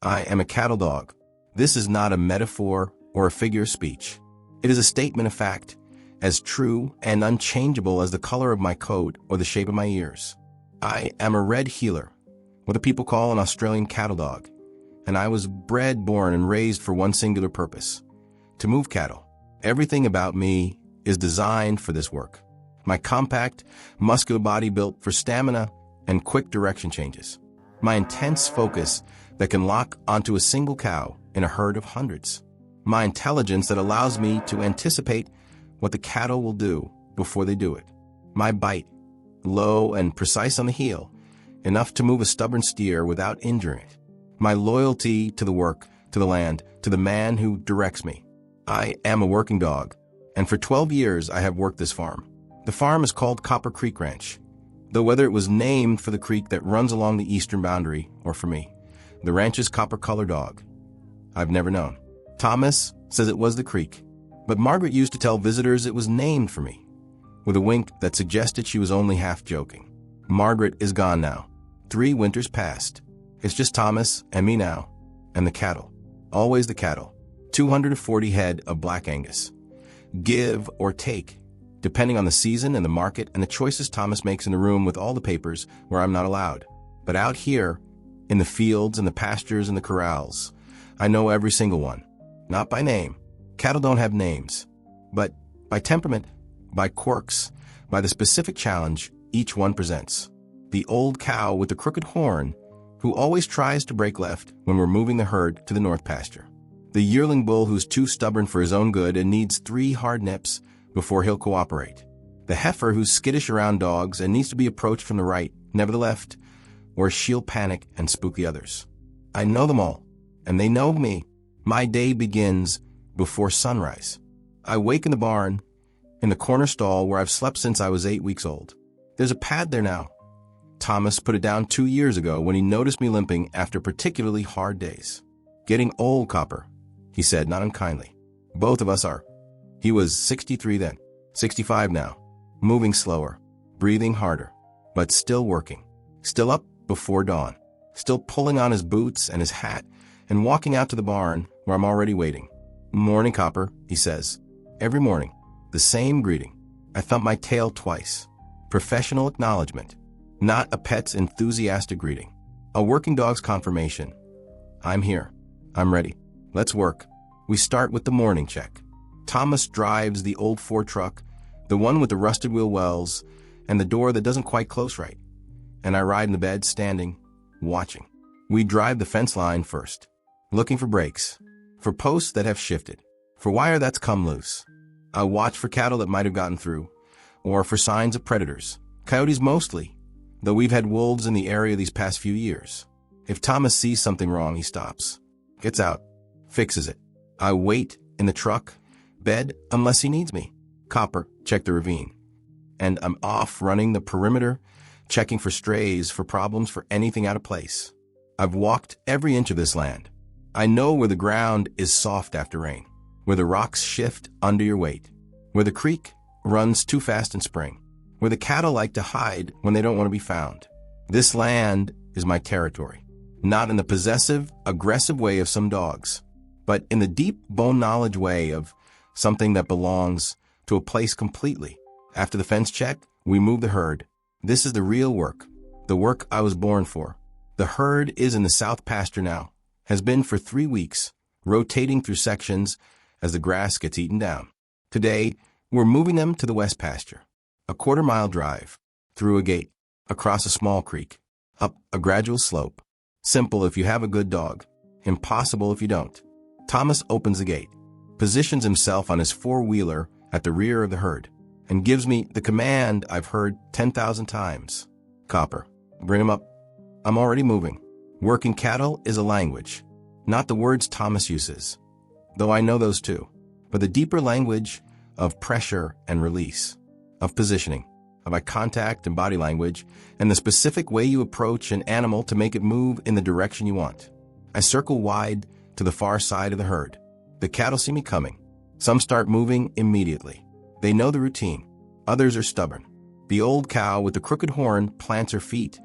I am a cattle dog. This is not a metaphor or a figure of speech. It is a statement of fact, as true and unchangeable as the color of my coat or the shape of my ears. I am a red heeler, what the people call an Australian cattle dog, and I was bred, born, and raised for one singular purpose: to move cattle. Everything about me is designed for this work. My compact, muscular body built for stamina and quick direction changes. My intense focus that can lock onto a single cow in a herd of hundreds. My intelligence that allows me to anticipate what the cattle will do before they do it. My bite, low and precise on the heel, enough to move a stubborn steer without injuring it. My loyalty to the work, to the land, to the man who directs me. I am a working dog, and for 12 years I have worked this farm. The farm is called Copper Creek Ranch, though whether it was named for the creek that runs along the eastern boundary or for me, the ranch's copper-colored dog, I've never known. Thomas says it was the creek, but Margaret used to tell visitors it was named for me, with a wink that suggested she was only half joking. Margaret is gone now. 3 winters passed. It's just Thomas and me now, and the cattle. Always the cattle. 240 head of Black Angus. Give or take, depending on the season and the market and the choices Thomas makes in a room with all the papers where I'm not allowed. But out here, in the fields and the pastures and the corrals, I know every single one. Not by name. Cattle don't have names. But by temperament, by quirks, by the specific challenge each one presents. The old cow with the crooked horn, who always tries to break left when we're moving the herd to the north pasture. The yearling bull who's too stubborn for his own good and needs 3 hard nips before he'll cooperate. The heifer who's skittish around dogs and needs to be approached from the right, never the left, or she'll panic and spook the others. I know them all, and they know me. My day begins before sunrise. I wake in the barn, in the corner stall where I've slept since I was 8 weeks old. There's a pad there now. Thomas put it down 2 years ago when he noticed me limping after particularly hard days. Getting old, Copper, he said, not unkindly. Both of us are. He was 63 then, 65 now, moving slower, breathing harder, but still working, still up before dawn, still pulling on his boots and his hat and walking out to the barn where I'm already waiting. Morning, Copper, he says. Every morning, the same greeting. I thump my tail twice. Professional acknowledgement, not a pet's enthusiastic greeting. A working dog's confirmation. I'm here. I'm ready. Let's work. We start with the morning check. Thomas drives the old Ford truck, the one with the rusted wheel wells and the door that doesn't quite close right. And I ride in the bed, standing, watching. We drive the fence line first, looking for breaks, for posts that have shifted, for wire that's come loose. I watch for cattle that might have gotten through, or for signs of predators, coyotes mostly, though we've had wolves in the area these past few years. If Thomas sees something wrong, he stops, gets out, fixes it. I wait in the truck bed unless he needs me. Copper, check the ravine. And I'm off running the perimeter, checking for strays, for problems, for anything out of place. I've walked every inch of this land. I know where the ground is soft after rain, where the rocks shift under your weight, where the creek runs too fast in spring, where the cattle like to hide when they don't want to be found. This land is my territory, not in the possessive, aggressive way of some dogs, but in the deep bone knowledge way of something that belongs to a place completely. After the fence check, we move the herd. This is the real work, the work I was born for. The herd is in the south pasture now, has been for 3 weeks, rotating through sections as the grass gets eaten down. Today, we're moving them to the west pasture, a quarter-mile drive, through a gate, across a small creek, up a gradual slope. Simple if you have a good dog, impossible if you don't. Thomas opens the gate, positions himself on his four-wheeler at the rear of the herd, and gives me the command I've heard 10,000 times. Copper, bring him up. I'm already moving. Working cattle is a language, not the words Thomas uses, though I know those too, but the deeper language of pressure and release, of positioning, of eye contact and body language, and the specific way you approach an animal to make it move in the direction you want. I circle wide to the far side of the herd. The cattle see me coming. Some start moving immediately. They know the routine. Others are stubborn. The old cow with the crooked horn plants her feet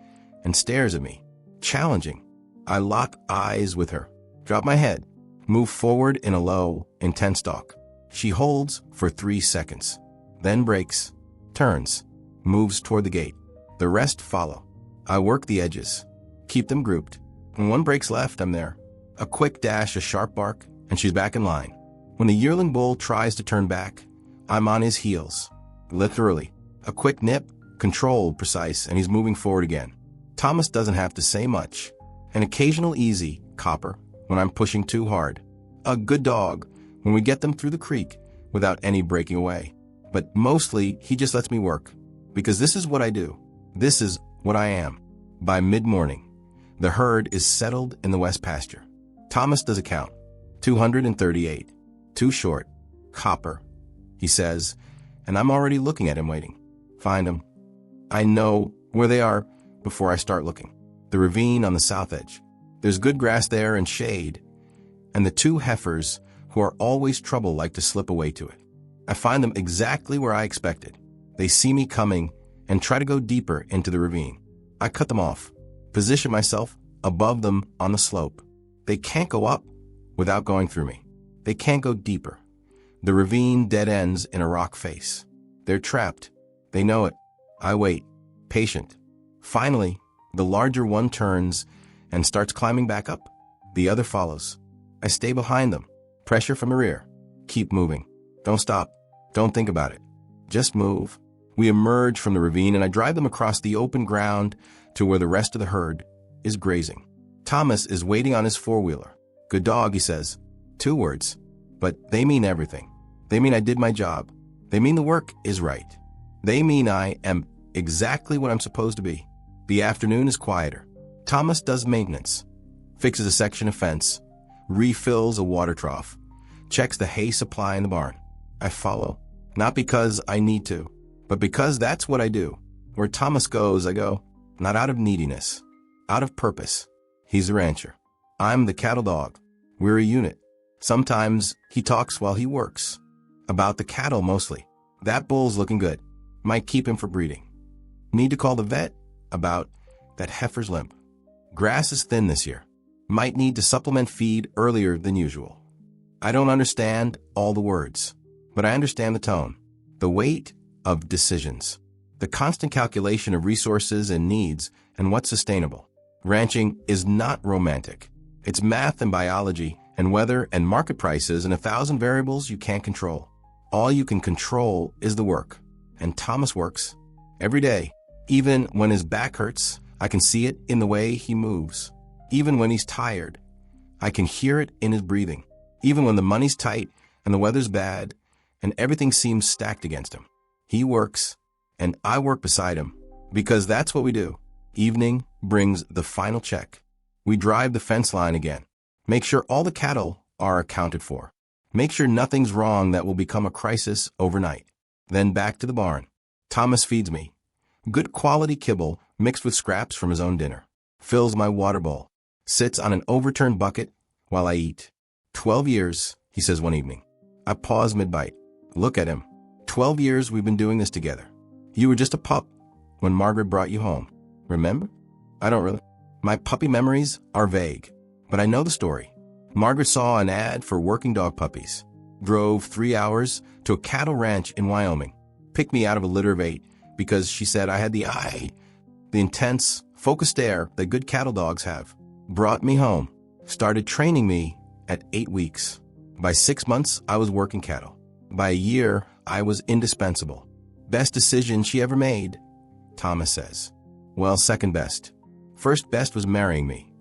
and stares at me, challenging. I lock eyes with her, drop my head, move forward in a low, intense talk. She holds for 3 seconds, then breaks, turns, moves toward the gate. The rest follow. I work the edges, keep them grouped. When one breaks left, I'm there. A quick dash, a sharp bark, and she's back in line. When the yearling bull tries to turn back, I'm on his heels. Literally. A quick nip, controlled, precise, and he's moving forward again. Thomas doesn't have to say much. An occasional easy, copper, when I'm pushing too hard. A good dog, when we get them through the creek without any breaking away. But mostly, he just lets me work. Because this is what I do. This is what I am. By mid-morning, the herd is settled in the west pasture. Thomas does a count. 238. Too short. Copper, he says, and I'm already looking at him waiting. Find him. I know where they are before I start looking. The ravine on the south edge. There's good grass there and shade, and the 2 heifers who are always trouble like to slip away to it. I find them exactly where I expected. They see me coming and try to go deeper into the ravine. I cut them off, position myself above them on the slope. They can't go up without going through me. They can't go deeper. The ravine dead ends in a rock face. They're trapped. They know it. I wait, patient. Finally, the larger one turns and starts climbing back up. The other follows. I stay behind them. Pressure from the rear. Keep moving. Don't stop. Don't think about it. Just move. We emerge from the ravine and I drive them across the open ground to where the rest of the herd is grazing. Thomas is waiting on his four-wheeler. Good dog, he says. 2 words. But they mean everything. They mean I did my job. They mean the work is right. They mean I am exactly what I'm supposed to be. The afternoon is quieter. Thomas does maintenance. Fixes a section of fence. Refills a water trough. Checks the hay supply in the barn. I follow. Not because I need to, but because that's what I do. Where Thomas goes, I go. Not out of neediness. Out of purpose. He's the rancher. I'm the cattle dog. We're a unit. Sometimes he talks while he works. About the cattle mostly. That bull's looking good. Might keep him for breeding. Need to call the vet about that heifer's limp. Grass is thin this year. Might need to supplement feed earlier than usual. I don't understand all the words, but I understand the tone, the weight of decisions, the constant calculation of resources and needs and what's sustainable. Ranching is not romantic. It's math and biology and weather and market prices and 1,000 variables you can't control. All you can control is the work. And Thomas works every day. Even when his back hurts, I can see it in the way he moves. Even when he's tired, I can hear it in his breathing. Even when the money's tight and the weather's bad and everything seems stacked against him. He works, and I work beside him, because that's what we do. Evening brings the final check. We drive the fence line again. Make sure all the cattle are accounted for. Make sure nothing's wrong that will become a crisis overnight. Then back to the barn. Thomas feeds me. Good quality kibble mixed with scraps from his own dinner. Fills my water bowl. Sits on an overturned bucket while I eat. 12 years, he says one evening. I pause mid-bite. Look at him. 12 years we've been doing this together. You were just a pup when Margaret brought you home. Remember? I don't really. My puppy memories are vague, but I know the story. Margaret saw an ad for working dog puppies. Drove 3 hours to a cattle ranch in Wyoming. Picked me out of a litter of 8 because she said I had the intense, focused stare that good cattle dogs have. Brought me home. Started training me at 8 weeks. By 6 months, I was working cattle. By a year, I was indispensable. Best decision she ever made, Thomas says. Well, second best. First best was marrying me.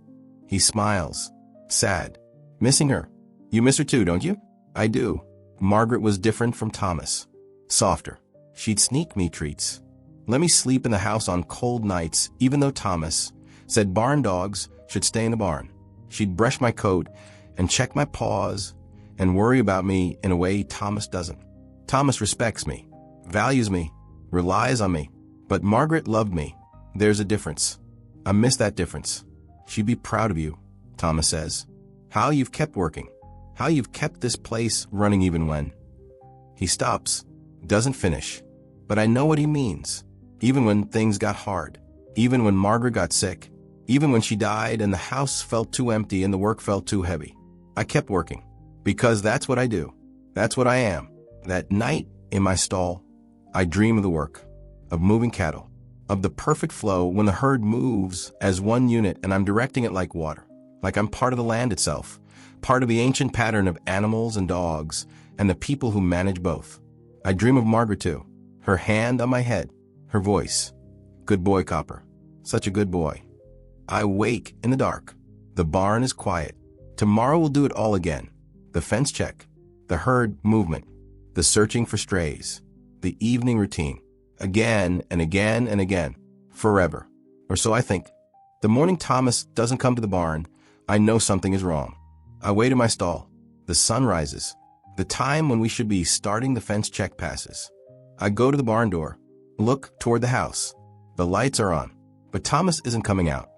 He smiles. Sad. Missing her. You miss her too, don't you? I do. Margaret was different from Thomas. Softer. She'd sneak me treats. Let me sleep in the house on cold nights, even though Thomas said barn dogs should stay in the barn. She'd brush my coat and check my paws and worry about me in a way Thomas doesn't. Thomas respects me, values me, relies on me. But Margaret loved me. There's a difference. I miss that difference. She'd be proud of you, Thomas says. How you've kept working. How you've kept this place running even when. He stops, doesn't finish. But I know what he means. Even when things got hard. Even when Margaret got sick. Even when she died and the house felt too empty and the work felt too heavy, I kept working. Because that's what I do. That's what I am. That night in my stall, I dream of the work, of moving cattle, of the perfect flow when the herd moves as one unit and I'm directing it like water, like I'm part of the land itself, part of the ancient pattern of animals and dogs and the people who manage both. I dream of Margaret too, her hand on my head, her voice. Good boy, Copper. Such a good boy. I wake in the dark. The barn is quiet. Tomorrow we'll do it all again. The fence check, the herd movement, the searching for strays, the evening routine, again and again and again, forever. Or so I think. The morning Thomas doesn't come to the barn, I know something is wrong. I wait in my stall. The sun rises. The time when we should be starting the fence check passes. I go to the barn door, look toward the house. The lights are on, but Thomas isn't coming out.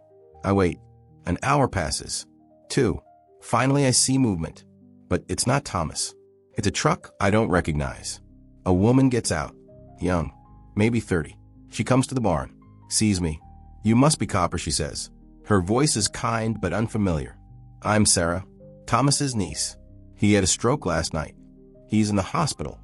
I wait. An hour passes. 2. Finally I see movement. But it's not Thomas. It's a truck I don't recognize. A woman gets out. Young. Maybe 30. She comes to the barn. Sees me. You must be Copper, she says. Her voice is kind but unfamiliar. I'm Sarah, Thomas's niece. He had a stroke last night. He's in the hospital.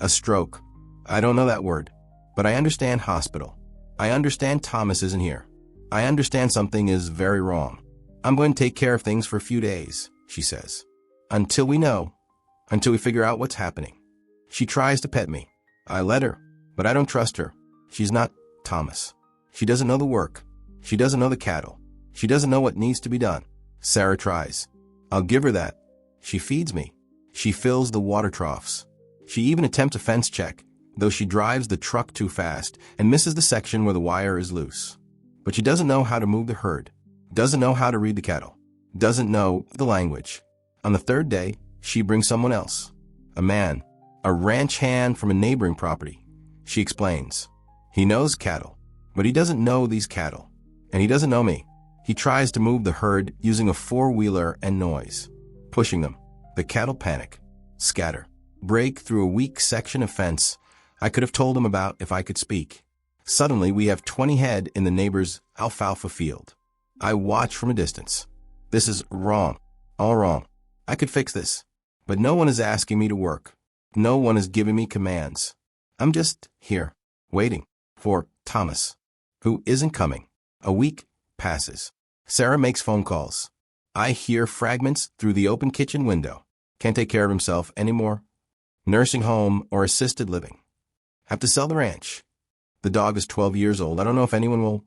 A stroke. I don't know that word. But I understand hospital. I understand Thomas isn't here. I understand something is very wrong. I'm going to take care of things for a few days, she says. Until we know. Until we figure out what's happening. She tries to pet me. I let her, but I don't trust her. She's not Thomas. She doesn't know the work. She doesn't know the cattle. She doesn't know what needs to be done. Sarah tries. I'll give her that. She feeds me. She fills the water troughs. She even attempts a fence check, though she drives the truck too fast and misses the section where the wire is loose. But she doesn't know how to move the herd. Doesn't know how to read the cattle. Doesn't know the language. On the third day, she brings someone else. A man. A ranch hand from a neighboring property. She explains. He knows cattle, but he doesn't know these cattle. And he doesn't know me. He tries to move the herd using a four-wheeler and noise. Pushing them. The cattle panic. Scatter. Break through a weak section of fence I could have told him about if I could speak. Suddenly, we have 20 head in the neighbor's alfalfa field. I watch from a distance. This is wrong. All wrong. I could fix this. But no one is asking me to work. No one is giving me commands. I'm just here, waiting for Thomas, who isn't coming. A week passes. Sarah makes phone calls. I hear fragments through the open kitchen window. Can't take care of himself anymore. Nursing home or assisted living. Have to sell the ranch. The dog is 12 years old. I don't know if anyone will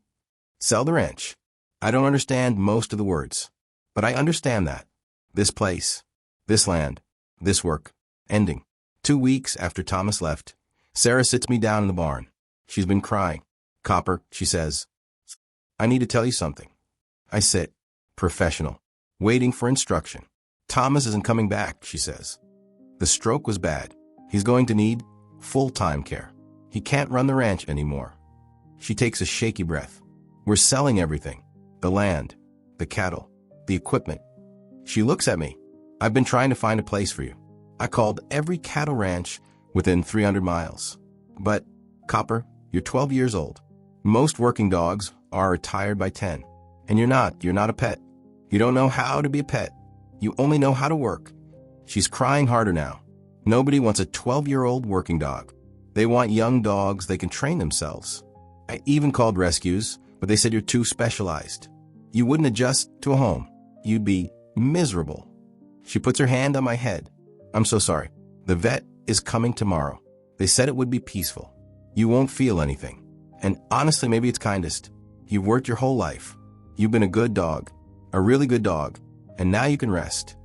sell the ranch. I don't understand most of the words, but I understand that. This place, this land, this work, ending. 2 weeks after Thomas left, Sarah sits me down in the barn. She's been crying. Copper, she says, I need to tell you something. I sit, professional, waiting for instruction. Thomas isn't coming back, she says. The stroke was bad. He's going to need full-time care. He can't run the ranch anymore. She takes a shaky breath. We're selling everything. The land, the cattle, the equipment. She looks at me. I've been trying to find a place for you. I called every cattle ranch within 300 miles. But, Copper, you're 12 years old. Most working dogs are retired by 10. And you're not a pet. You don't know how to be a pet. You only know how to work. She's crying harder now. Nobody wants a 12-year-old working dog. They want young dogs they can train themselves. I even called rescues, but they said you're too specialized. You wouldn't adjust to a home. You'd be miserable. She puts her hand on my head. I'm so sorry. The vet is coming tomorrow. They said it would be peaceful. You won't feel anything. And honestly, maybe it's kindest. You've worked your whole life. You've been a good dog, a really good dog, and now you can rest.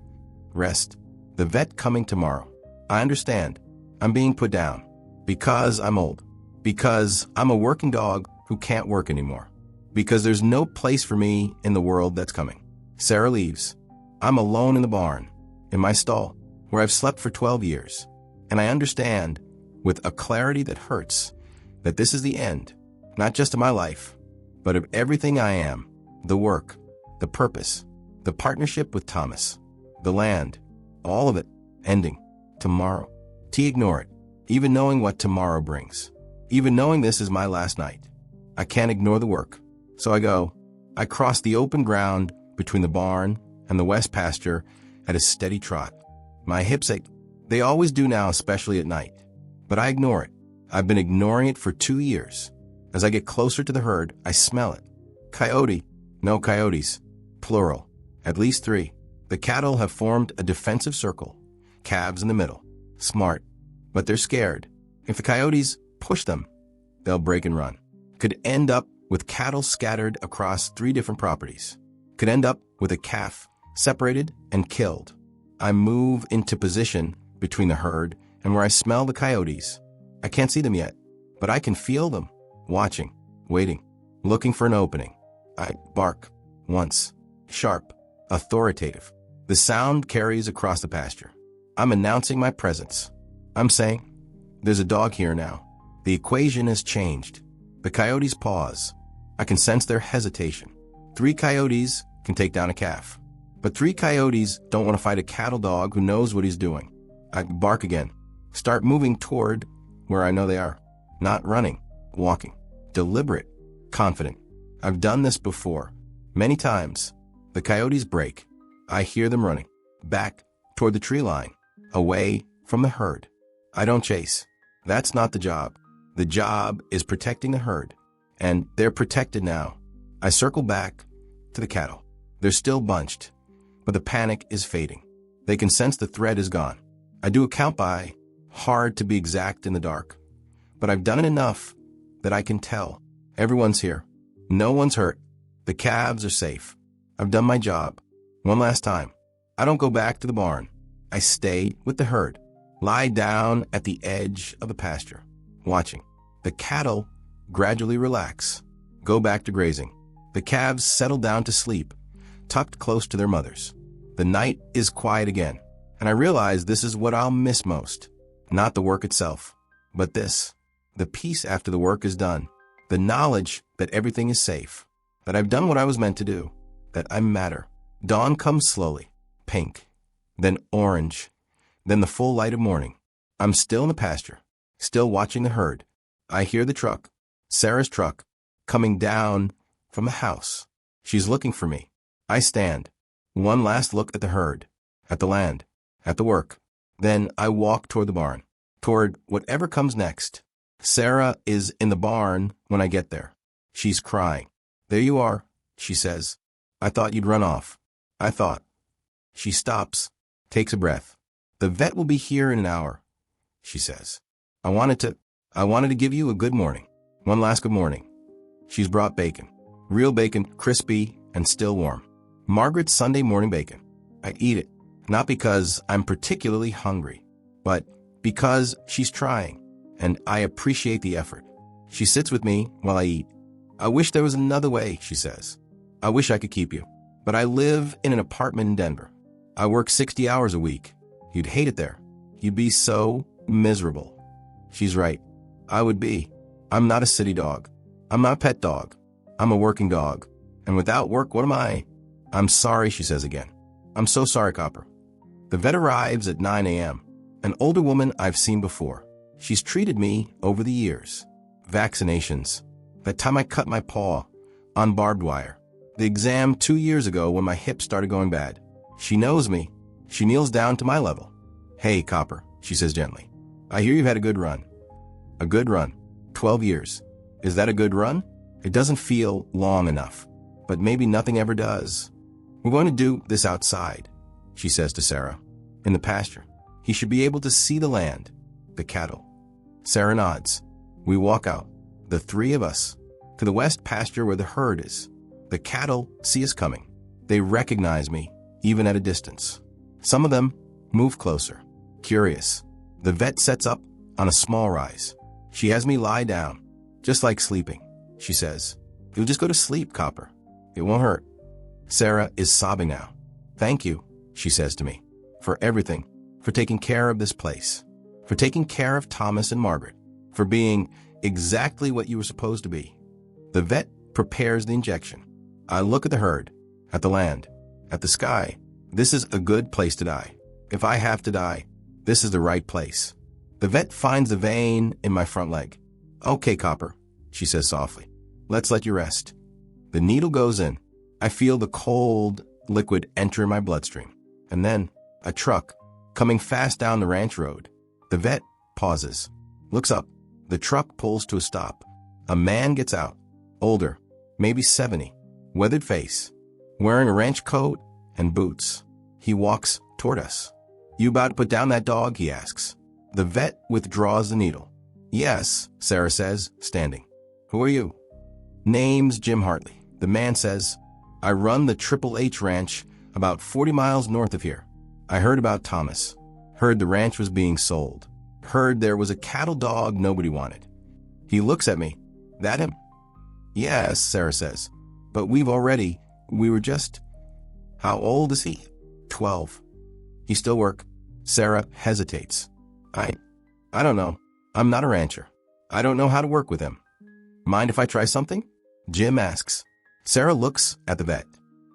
Rest. The vet coming tomorrow. I understand. I'm being put down. Because I'm old. Because I'm a working dog who can't work anymore. Because there's no place for me in the world that's coming. Sarah leaves. I'm alone in the barn, in my stall, where I've slept for 12 years. And I understand, with a clarity that hurts, that this is the end, not just of my life, but of everything I am, the work, the purpose, the partnership with Thomas, the land, all of it, ending, tomorrow. To ignore it, even knowing what tomorrow brings, even knowing this is my last night. I can't ignore the work. So I go, I cross the open ground between the barn and the west pasture at a steady trot. My hips ache. They always do now, especially at night. But I ignore it. I've been ignoring it for 2 years. As I get closer to the herd, I smell it. Coyote. No coyotes. Plural. At least 3. The cattle have formed a defensive circle. Calves in the middle. Smart. But they're scared. If the coyotes push them, they'll break and run. Could end up with cattle scattered across 3 different properties. Could end up with a calf separated and killed. I move into position between the herd and where I smell the coyotes. I can't see them yet, but I can feel them, watching, waiting, looking for an opening. I bark, once, sharp, authoritative. The sound carries across the pasture. I'm announcing my presence. I'm saying, there's a dog here now. The equation has changed. The coyotes pause. I can sense their hesitation. 3 coyotes can take down a calf. But 3 coyotes don't want to fight a cattle dog who knows what he's doing. I bark again. Start moving toward where I know they are. Not running, walking. Deliberate, confident. I've done this before. Many times. The coyotes break. I hear them running. Back toward the tree line. Away from the herd. I don't chase. That's not the job. The job is protecting the herd. And they're protected now. I circle back to the cattle. They're still bunched, but the panic is fading. They can sense the threat is gone. I do a count by, hard to be exact in the dark. But I've done it enough that I can tell. Everyone's here. No one's hurt. The calves are safe. I've done my job. One last time. I don't go back to the barn. I stay with the herd. Lie down at the edge of the pasture, watching. The cattle gradually relax, go back to grazing. The calves settle down to sleep, tucked close to their mothers. The night is quiet again, and I realize this is what I'll miss most. Not the work itself, but this. The peace after the work is done. The knowledge that everything is safe. That I've done what I was meant to do. That I matter. Dawn comes slowly. Pink. Then orange. Then the full light of morning. I'm still in the pasture. Still watching the herd. I hear the truck. Sarah's truck. Coming down from the house. She's looking for me. I stand. One last look at the herd. At the land. At the work. Then I walk toward the barn. Toward whatever comes next. Sarah is in the barn when I get there. She's crying. There you are, she says. I thought you'd run off. I thought. She stops, takes a breath. The vet will be here in an hour, she says. I wanted to give you a good morning. One last good morning. She's brought bacon. Real bacon, crispy and still warm. Margaret's Sunday morning bacon. I eat it, not because I'm particularly hungry, but because she's trying, and I appreciate the effort. She sits with me while I eat. I wish there was another way, she says. I wish I could keep you, but I live in an apartment in Denver. I work 60 hours a week. You'd hate it there. You'd be so miserable. She's right. I would be. I'm not a city dog. I'm not a pet dog. I'm a working dog. And without work, what am I? I'm sorry, she says again. I'm so sorry, Copper. The vet arrives at 9 a.m. An older woman I've seen before. She's treated me over the years. Vaccinations. That time I cut my paw on barbed wire. The exam 2 years ago when my hip started going bad. She knows me. She kneels down to my level. Hey, Copper, she says gently. I hear you've had a good run. A good run. 12 years. Is that a good run? It doesn't feel long enough, but maybe nothing ever does. We're going to do this outside, she says to Sarah. In the pasture. He should be able to see the land, the cattle. Sarah nods. We walk out, the 3 of us, to the west pasture where the herd is. The cattle see us coming. They recognize me, even at a distance. Some of them move closer, curious. The vet sets up on a small rise. She has me lie down, just like sleeping, she says. You'll just go to sleep, Copper. It won't hurt. Sarah is sobbing now. Thank you, she says to me, for everything, for taking care of this place, for taking care of Thomas and Margaret, for being exactly what you were supposed to be. The vet prepares the injection. I look at the herd, at the land, at the sky. This is a good place to die. If I have to die, this is the right place. The vet finds the vein in my front leg. Okay, Copper, she says softly. Let's let you rest. The needle goes in. I feel the cold liquid enter my bloodstream. And then, a truck, coming fast down the ranch road. The vet pauses, looks up. The truck pulls to a stop. A man gets out, older, maybe 70, weathered face, wearing a ranch coat and boots. He walks toward us. You about to put down that dog? He asks. The vet withdraws the needle. Yes, Sarah says, standing. Who are you? Name's Jim Hartley. The man says, I run the Triple H Ranch about 40 miles north of here. I heard about Thomas. Heard the ranch was being sold. Heard there was a cattle dog nobody wanted. He looks at me. That him? Yes, Sarah says. But we were just... How old is he? 12. He still work? Sarah hesitates. I don't know. I'm not a rancher. I don't know how to work with him. Mind if I try something? Jim asks. Sarah looks at the vet.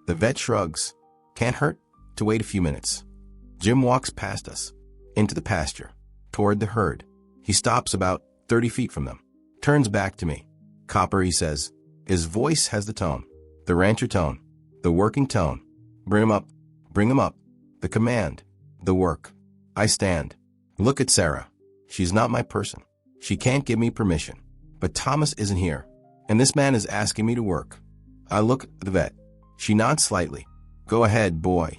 The vet shrugs. Can't hurt to wait a few minutes. Jim walks past us, into the pasture, toward the herd. He stops about 30 feet from them, turns back to me. Copper, he says. His voice has the tone, the rancher tone, the working tone. Bring him up, bring him up. The command, the work. I stand. Look at Sarah. She's not my person. She can't give me permission. But Thomas isn't here, and this man is asking me to work. I look at the vet. She nods slightly. Go ahead, boy.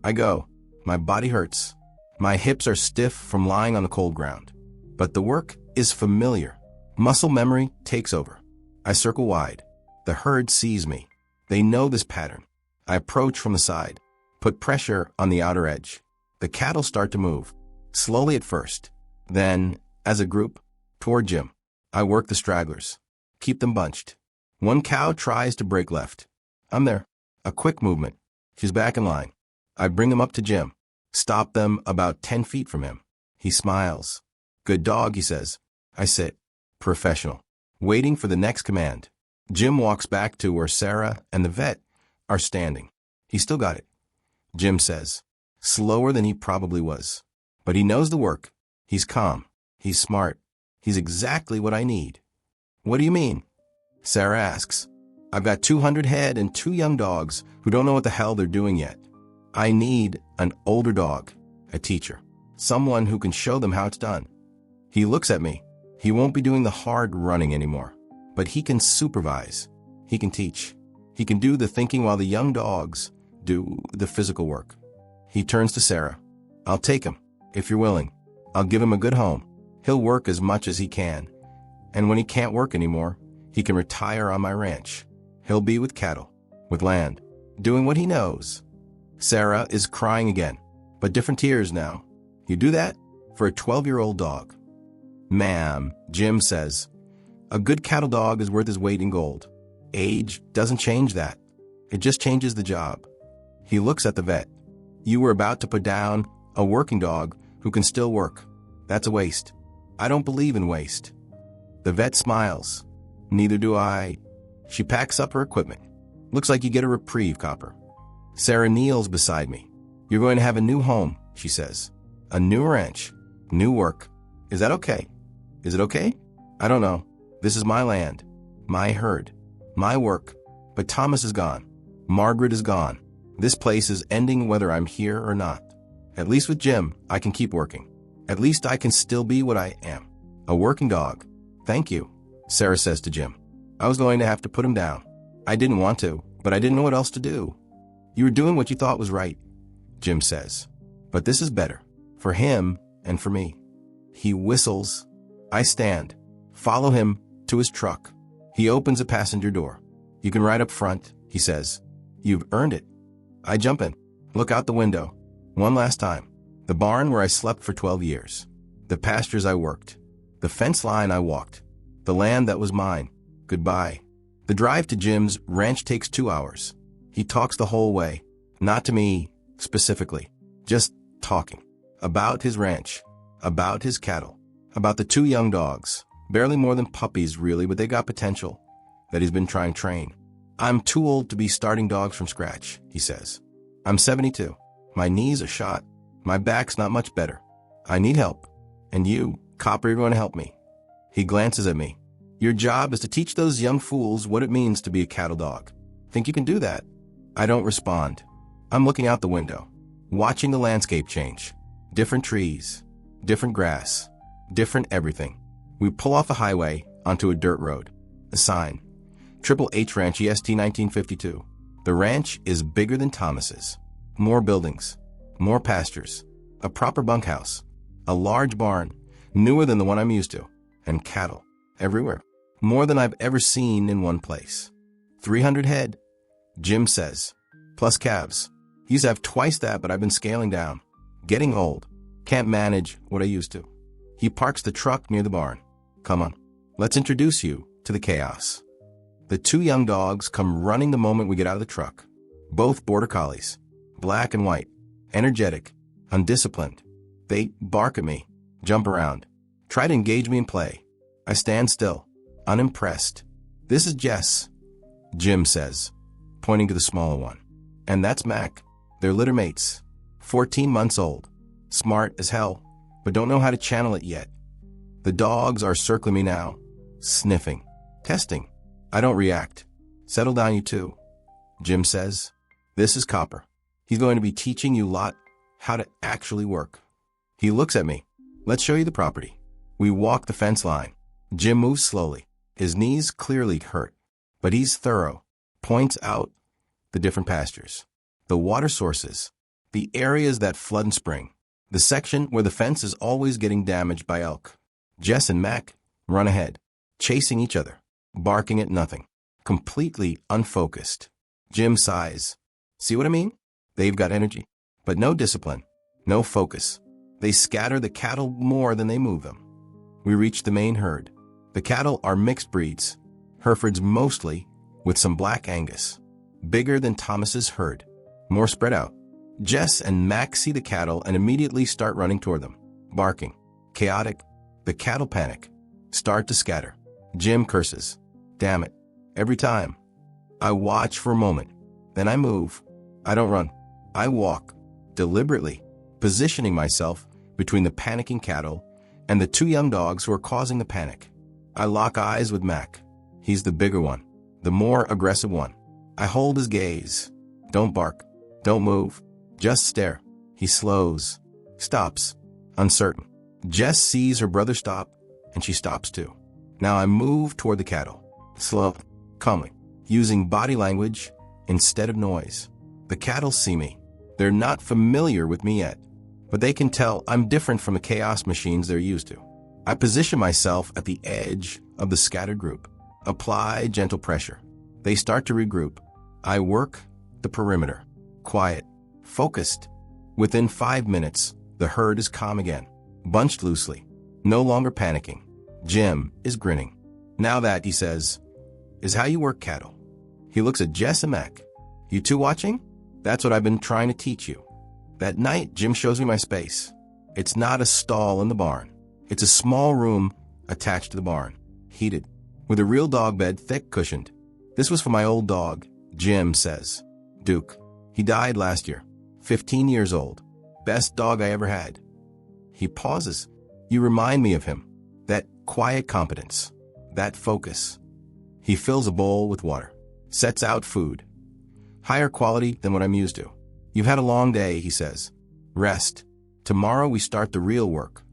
I go. My body hurts. My hips are stiff from lying on the cold ground. But the work is familiar. Muscle memory takes over. I circle wide. The herd sees me. They know this pattern. I approach from the side, put pressure on the outer edge. The cattle start to move, slowly at first. Then, as a group, toward Jim. I work the stragglers, keep them bunched. One cow tries to break left. I'm there. A quick movement. She's back in line. I bring them up to Jim. Stop them about 10 feet from him. He smiles. Good dog, he says. I sit, professional, waiting for the next command. Jim walks back to where Sarah and the vet are standing. He still got it. Jim says, slower than he probably was. But he knows the work. He's calm. He's smart. He's exactly what I need. What do you mean? Sarah asks. I've got 200 head and 2 young dogs who don't know what the hell they're doing yet. I need an older dog, a teacher, someone who can show them how it's done. He looks at me. He won't be doing the hard running anymore, but he can supervise. He can teach. He can do the thinking while the young dogs do the physical work. He turns to Sarah. I'll take him, if you're willing. I'll give him a good home. He'll work as much as he can. And when he can't work anymore, he can retire on my ranch. He'll be with cattle, with land, doing what he knows. Sarah is crying again, but different tears now. You do that for a 12-year-old dog? Ma'am, Jim says, a good cattle dog is worth his weight in gold. Age doesn't change that. It just changes the job. He looks at the vet. You were about to put down a working dog who can still work. That's a waste. I don't believe in waste. The vet smiles. Neither do I. She packs up her equipment. Looks like you get a reprieve, Copper. Sarah kneels beside me. You're going to have a new home, she says. A new ranch. New work. Is that okay? Is it okay? I don't know. This is my land. My herd. My work. But Thomas is gone. Margaret is gone. This place is ending whether I'm here or not. At least with Jim, I can keep working. At least I can still be what I am. A working dog. Thank you, Sarah says to Jim. I was going to have to put him down. I didn't want to, but I didn't know what else to do. You were doing what you thought was right, Jim says. But this is better. For him and for me. He whistles. I stand. Follow him to his truck. He opens a passenger door. You can ride up front, he says. You've earned it. I jump in. Look out the window. One last time. The barn where I slept for 12 years. The pastures I worked. The fence line I walked. The land that was mine. Goodbye. The drive to Jim's ranch takes 2 hours. He talks the whole way. Not to me, specifically. Just talking. About his ranch. About his cattle. About the 2 young dogs. Barely more than puppies, really, but they got potential. That he's been trying to train. I'm too old to be starting dogs from scratch, he says. I'm 72. My knees are shot. My back's not much better. I need help. And you, Copper, you're going to help me. He glances at me. Your job is to teach those young fools what it means to be a cattle dog. Think you can do that? I don't respond. I'm looking out the window, watching the landscape change. Different trees, different grass, different everything. We pull off the highway onto a dirt road. A sign. Triple H Ranch EST 1952. The ranch is bigger than Thomas's. More buildings, more pastures, a proper bunkhouse, a large barn, newer than the one I'm used to, and cattle everywhere. More than I've ever seen in one place. 300 head, Jim says, plus calves. Used to have twice that, but I've been scaling down. Getting old. Can't manage what I used to. He parks the truck near the barn. Come on, let's introduce you to the chaos. The two young dogs come running the moment we get out of the truck. Both border collies, black and white, energetic, undisciplined. They bark at me, jump around, try to engage me in play. I stand still, unimpressed. This is Jess, Jim says, pointing to the smaller one. And that's Mac. They're litter mates, 14 months old, smart as hell, but don't know how to channel it yet. The dogs are circling me now, sniffing, testing. I don't react. Settle down, you two, Jim says. This is Copper. He's going to be teaching you lot how to actually work. He looks at me. Let's show you the property. We walk the fence line. Jim moves slowly. His knees clearly hurt, but he's thorough. Points out the different pastures, the water sources, the areas that flood in spring, the section where the fence is always getting damaged by elk. Jess and Mac run ahead, chasing each other, barking at nothing, completely unfocused. Jim sighs. See what I mean? They've got energy, but no discipline, no focus. They scatter the cattle more than they move them. We reach the main herd. The cattle are mixed breeds, Herefords mostly, with some black Angus. Bigger than Thomas's herd, more spread out. Jess and Mac see the cattle and immediately start running toward them, barking. Chaotic. The cattle panic, start to scatter. Jim curses. Damn it. Every time. I watch for a moment. Then I move. I don't run. I walk, deliberately, positioning myself between the panicking cattle and the two young dogs who are causing the panic. I lock eyes with Mac. He's the bigger one, the more aggressive one. I hold his gaze. Don't bark. Don't move. Just stare. He slows. Stops. Uncertain. Jess sees her brother stop, and she stops too. Now I move toward the cattle. Slow. Calmly. Using body language instead of noise. The cattle see me. They're not familiar with me yet, but they can tell I'm different from the chaos machines they're used to. I position myself at the edge of the scattered group. Apply gentle pressure. They start to regroup. I work the perimeter. Quiet. Focused. Within 5 minutes, the herd is calm again. Bunched loosely. No longer panicking. Jim is grinning. Now that, he says, is how you work cattle. He looks at Jess and Mac. You two watching? That's what I've been trying to teach you. That night, Jim shows me my space. It's not a stall in the barn. It's a small room attached to the barn. Heated. With a real dog bed, thick cushioned. This was for my old dog, Jim says. Duke. He died last year. 15 years old. Best dog I ever had. He pauses. You remind me of him. That quiet competence. That focus. He fills a bowl with water. Sets out food. Higher quality than what I'm used to. You've had a long day, he says. Rest. Tomorrow we start the real work.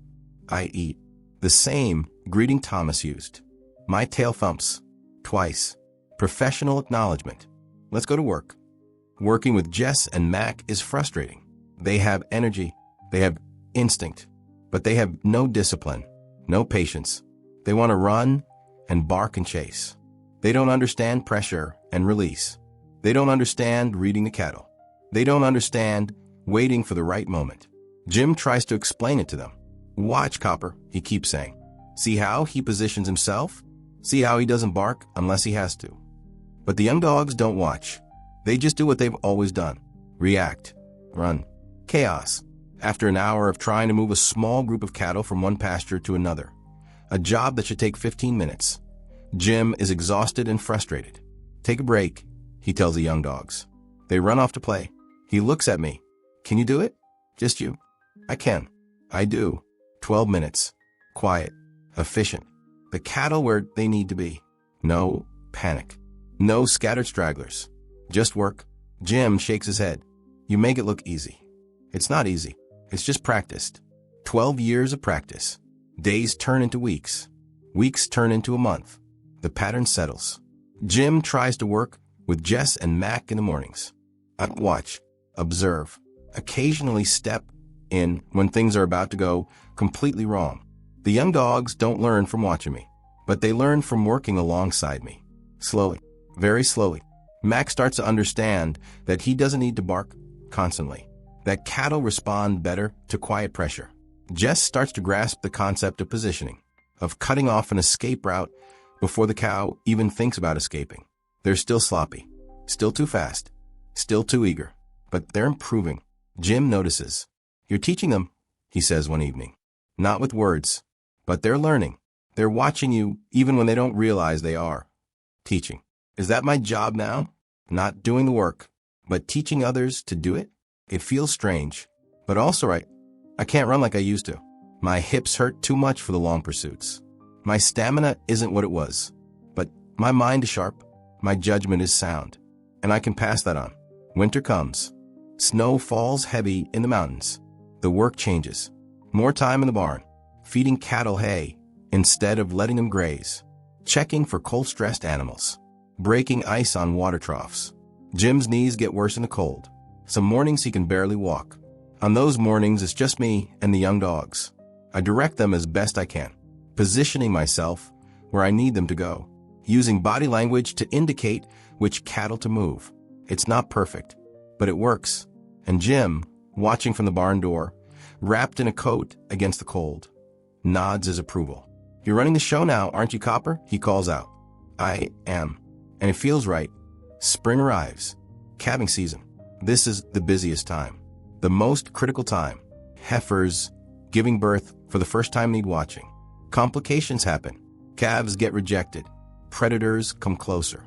I eat. The same greeting Thomas used. My tail thumps. Twice. Professional acknowledgement. Let's go to work. Working with Jess and Mac is frustrating. They have energy. They have instinct. But they have no discipline, no patience. They want to run and bark and chase. They don't understand pressure and release. They don't understand reading the cattle. They don't understand waiting for the right moment. Jim tries to explain it to them. Watch, Copper, he keeps saying. See how he positions himself? See how he doesn't bark unless he has to. But the young dogs don't watch. They just do what they've always done. React. Run. Chaos. After an hour of trying to move a small group of cattle from one pasture to another, a job that should take 15 minutes, Jim is exhausted and frustrated. Take a break, he tells the young dogs. They run off to play. He looks at me. Can you do it? Just you? I can. I do. 12 minutes. Quiet. Efficient. The cattle where they need to be. No panic. No scattered stragglers. Just work. Jim shakes his head. You make it look easy. It's not easy. It's just practiced. 12 years of practice. Days turn into weeks. Weeks turn into a month. The pattern settles. Jim tries to work with Jess and Mac in the mornings. I watch, observe, occasionally step in when things are about to go completely wrong. The young dogs don't learn from watching me, but they learn from working alongside me. Slowly, very slowly, Mac starts to understand that he doesn't need to bark constantly, that cattle respond better to quiet pressure. Jess starts to grasp the concept of positioning, of cutting off an escape route before the cow even thinks about escaping. They're still sloppy, still too fast, still too eager, but they're improving. Jim notices. You're teaching them, he says one evening. Not with words, but they're learning. They're watching you even when they don't realize they are. Teaching. Is that my job now? Not doing the work, but teaching others to do it? It feels strange, but also right. I can't run like I used to. My hips hurt too much for the long pursuits. My stamina isn't what it was, but my mind is sharp. My judgment is sound, and I can pass that on. Winter comes. Snow falls heavy in the mountains. The work changes. More time in the barn, feeding cattle hay instead of letting them graze, checking for cold-stressed animals, breaking ice on water troughs. Jim's knees get worse in the cold. Some mornings he can barely walk. On those mornings, it's just me and the young dogs. I direct them as best I can, positioning myself where I need them to go, using body language to indicate which cattle to move. It's not perfect, but it works. And Jim, watching from the barn door, wrapped in a coat against the cold, nods his approval. You're running the show now, aren't you, Copper? He calls out. I am. And it feels right. Spring arrives. Calving season. This is the busiest time. The most critical time. Heifers giving birth for the first time need watching. Complications happen. Calves get rejected. Predators come closer,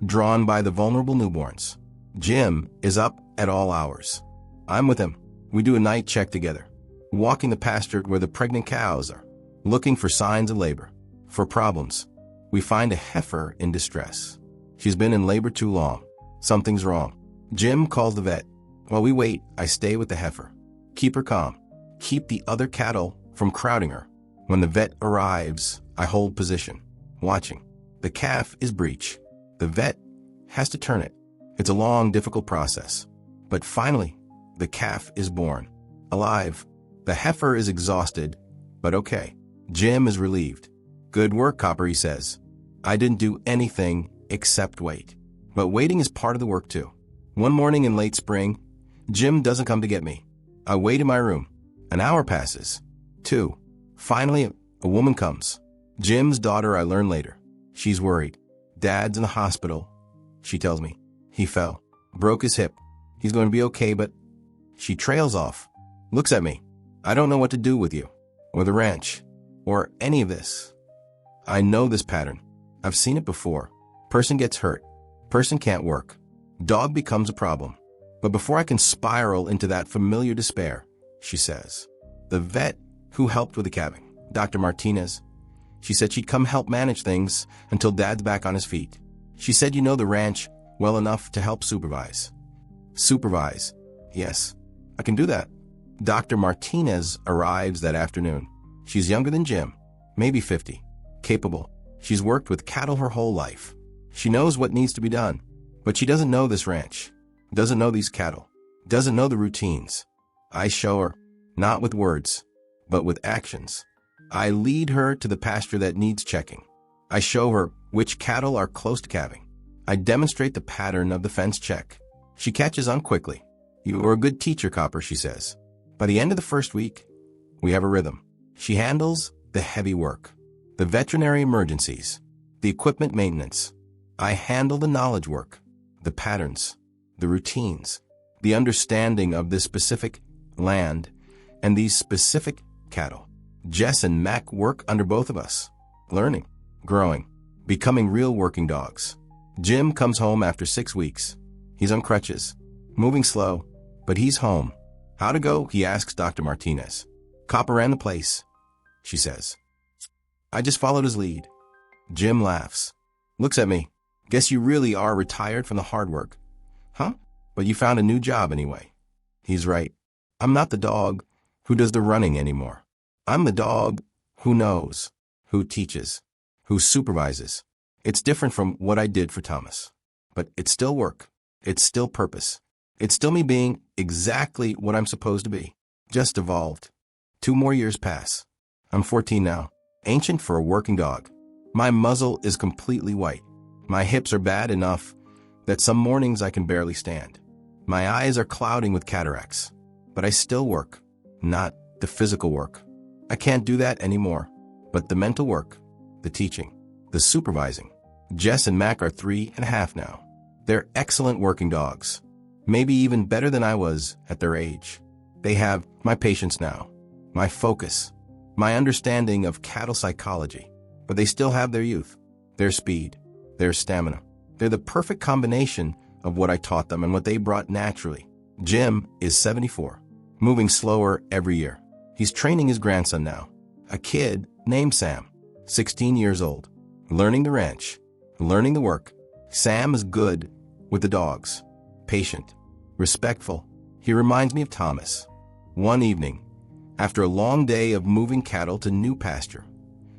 drawn by the vulnerable newborns. Jim is up at all hours. I'm with him. We do a night check together, walking the pasture where the pregnant cows are, looking for signs of labor, for problems. We find a heifer in distress. She's been in labor too long. Something's wrong. Jim calls the vet. While we wait, I stay with the heifer. Keep her calm. Keep the other cattle from crowding her. When the vet arrives, I hold position, watching. The calf is breech. The vet has to turn it. It's a long, difficult process. But finally, the calf is born. Alive. The heifer is exhausted, but okay. Jim is relieved. Good work, Copper, he says. I didn't do anything except wait. But waiting is part of the work too. One morning in late spring, Jim doesn't come to get me. I wait in my room. An hour passes. 2. Finally, a woman comes. Jim's daughter, I learn later. She's worried. Dad's in the hospital, she tells me. He fell. Broke his hip. He's going to be okay, but... She trails off. Looks at me. I don't know what to do with you, or the ranch, or any of this. I know this pattern. I've seen it before. Person gets hurt. Person can't work. Dog becomes a problem. But before I can spiral into that familiar despair, she says, the vet who helped with the calving, Dr. Martinez, she said she'd come help manage things until Dad's back on his feet. She said you know the ranch well enough to help supervise. Supervise. Yes, I can do that. Dr. Martinez arrives that afternoon. She's younger than Jim, maybe 50, capable. She's worked with cattle her whole life. She knows what needs to be done, but she doesn't know this ranch, doesn't know these cattle, doesn't know the routines. I show her, not with words, but with actions. I lead her to the pasture that needs checking. I show her which cattle are close to calving. I demonstrate the pattern of the fence check. She catches on quickly. You are a good teacher, Copper, she says. By the end of the first week, we have a rhythm. She handles the heavy work, the veterinary emergencies, the equipment maintenance. I handle the knowledge work, the patterns, the routines, the understanding of this specific land and these specific cattle. Jess and Mac work under both of us, learning, growing, becoming real working dogs. Jim comes home after 6 weeks. He's on crutches, moving slow, but he's home. How to go? He asks Dr. Martinez. Copper ran the place, she says. I just followed his lead. Jim laughs, looks at me. Guess you really are retired from the hard work. Huh? But you found a new job anyway. He's right. I'm not the dog who does the running anymore. I'm the dog who knows, who teaches, who supervises. It's different from what I did for Thomas. But it's still work. It's still purpose. It's still me being exactly what I'm supposed to be. Just evolved. 2 more years pass. I'm 14 now. Ancient for a working dog. My muzzle is completely white. My hips are bad enough that some mornings I can barely stand. My eyes are clouding with cataracts. But I still work. Not the physical work. I can't do that anymore. But the mental work, the teaching, the supervising. Jess and Mac are 3.5 now. They're excellent working dogs. Maybe even better than I was at their age. They have my patience now, my focus, my understanding of cattle psychology. But they still have their youth, their speed, their stamina. They're the perfect combination of what I taught them and what they brought naturally. Jim is 74, moving slower every year. He's training his grandson now, a kid named Sam, 16 years old, learning the ranch, learning the work. Sam is good with the dogs, patient, respectful. He reminds me of Thomas. One evening, after a long day of moving cattle to new pasture,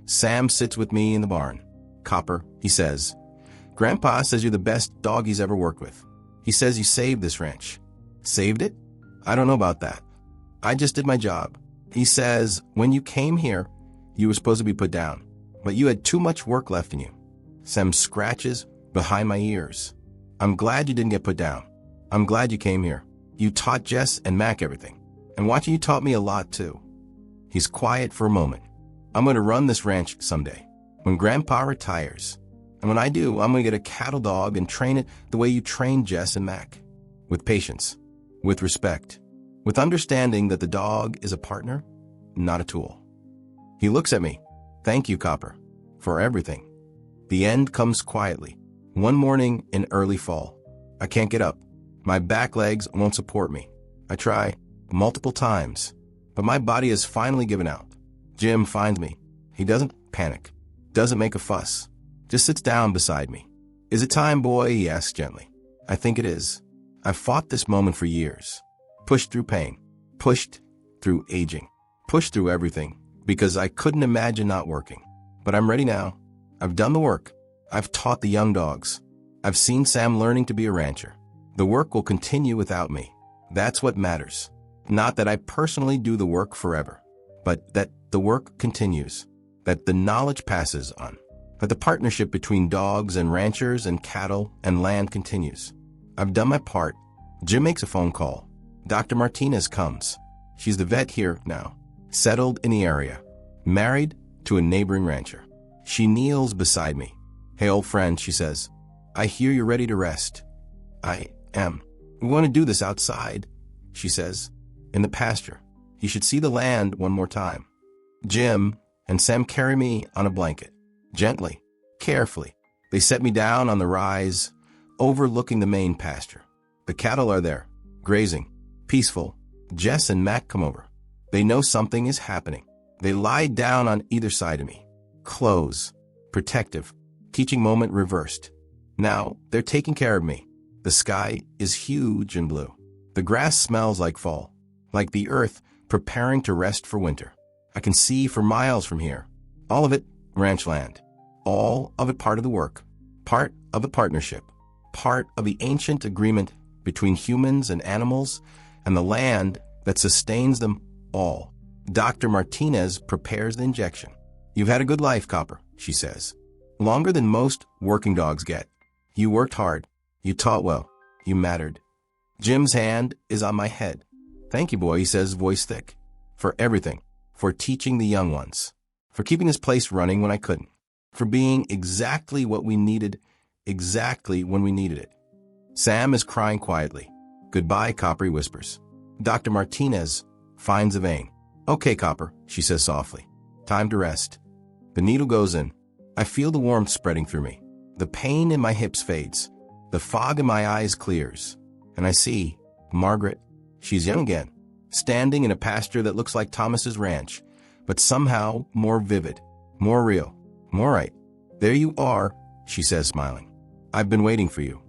Sam sits with me in the barn. "Copper," he says, "Grandpa says you're the best dog he's ever worked with. He says you saved this ranch." "Saved it? I don't know about that. I just did my job." He says, "When you came here, you were supposed to be put down, but you had too much work left in you." Sam scratches behind my ears. "I'm glad you didn't get put down. I'm glad you came here. You taught Jess and Mac everything. And watching you taught me a lot too." He's quiet for a moment. "I'm going to run this ranch someday, when Grandpa retires. And when I do, I'm going to get a cattle dog and train it the way you trained Jess and Mac. With patience, with respect, with understanding that the dog is a partner, not a tool." He looks at me. "Thank you, Copper, for everything." The end comes quietly. One morning in early fall. I can't get up. My back legs won't support me. I try multiple times, but my body has finally given out. Jim finds me. He doesn't panic, doesn't make a fuss, just sits down beside me. "Is it time, boy?" he asks gently. "I think it is. I've fought this moment for years. Pushed through pain, pushed through aging, pushed through everything, because I couldn't imagine not working. But I'm ready now. I've done the work. I've taught the young dogs. I've seen Sam learning to be a rancher. The work will continue without me. That's what matters. Not that I personally do the work forever, but that the work continues, that the knowledge passes on, that the partnership between dogs and ranchers and cattle and land continues. I've done my part." Jim makes a phone call. Dr. Martinez comes. She's the vet here now, settled in the area, married to a neighboring rancher. She kneels beside me. "Hey, old friend," she says. "I hear you're ready to rest." "I am. We want to do this outside," she says. "In the pasture. You should see the land one more time." Jim and Sam carry me on a blanket. Gently, carefully. They set me down on the rise, overlooking the main pasture. The cattle are there, grazing, peaceful. Jess and Mac come over. They know something is happening. They lie down on either side of me. Close, protective, teaching moment reversed. Now they're taking care of me. The sky is huge and blue. The grass smells like fall, like the earth preparing to rest for winter. I can see for miles from here. All of it ranch land. All of it part of the work. Part of the partnership. Part of the ancient agreement between humans and animals and the land that sustains them all. Dr. Martinez prepares the injection. "You've had a good life, Copper," she says. "Longer than most working dogs get. You worked hard. You taught well. You mattered." Jim's hand is on my head. "Thank you, boy," he says, voice thick. "For everything. For teaching the young ones. For keeping this place running when I couldn't. For being exactly what we needed, exactly when we needed it." Sam is crying quietly. "Goodbye, Copper," he whispers. Dr. Martinez finds a vein. "Okay, Copper," she says softly. "Time to rest." The needle goes in. I feel the warmth spreading through me. The pain in my hips fades. The fog in my eyes clears. And I see Margaret. She's young again, standing in a pasture that looks like Thomas's ranch, but somehow more vivid, more real, more right. "There you are," she says, smiling. "I've been waiting for you."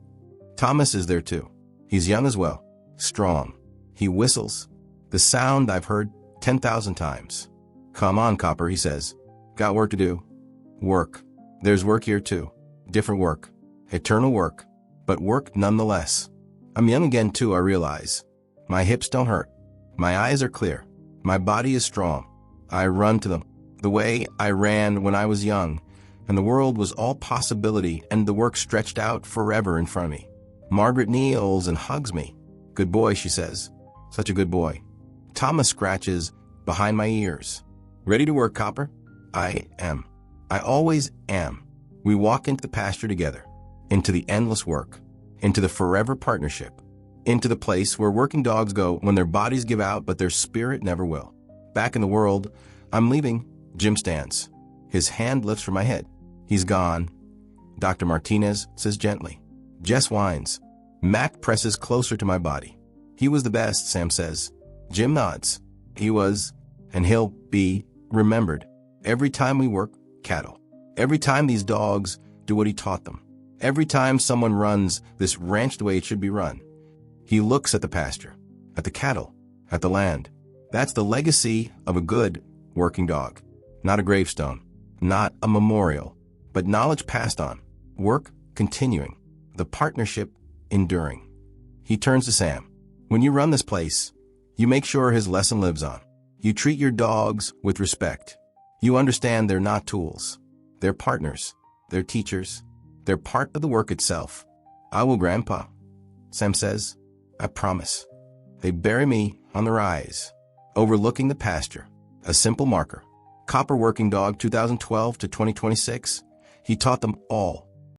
Thomas is there too. He's young as well, strong. He whistles, the sound I've heard 10,000 times. Come on, Copper, he says. Got work to do. Work. There's work here too. Different work. Eternal work. But work nonetheless. I'm young again too, I realize. My hips don't hurt. My eyes are clear. My body is strong. I run to them. The way I ran when I was young, and the world was all possibility and the work stretched out forever in front of me. Margaret kneels and hugs me. Good boy, she says. Such a good boy. Thomas scratches behind my ears. Ready to work, Copper? I am. I always am. We walk into the pasture together, into the endless work, into the forever partnership, into the place where working dogs go when their bodies give out but their spirit never will. Back in the world, I'm leaving. Jim stands. His hand lifts from my head. He's gone. Dr. Martinez says gently. Jess whines. Mac presses closer to my body. He was the best, Sam says. Jim nods. He was, and he'll be, remembered. Every time we work cattle. Every time these dogs do what he taught them. Every time someone runs this ranch the way it should be run. He looks at the pasture, at the cattle, at the land. That's the legacy of a good working dog. Not a gravestone, not a memorial, but knowledge passed on, work continuing, the partnership enduring. He turns to Sam. When you run this place, you make sure his lesson lives on. You treat your dogs with respect. You understand they're not tools. They're partners. They're teachers. They're part of the work itself. I will, Grandpa, Sam says. I promise. They bury me on the rise, overlooking the pasture, a simple marker. Copper Working Dog 2012 to 2026. He taught them all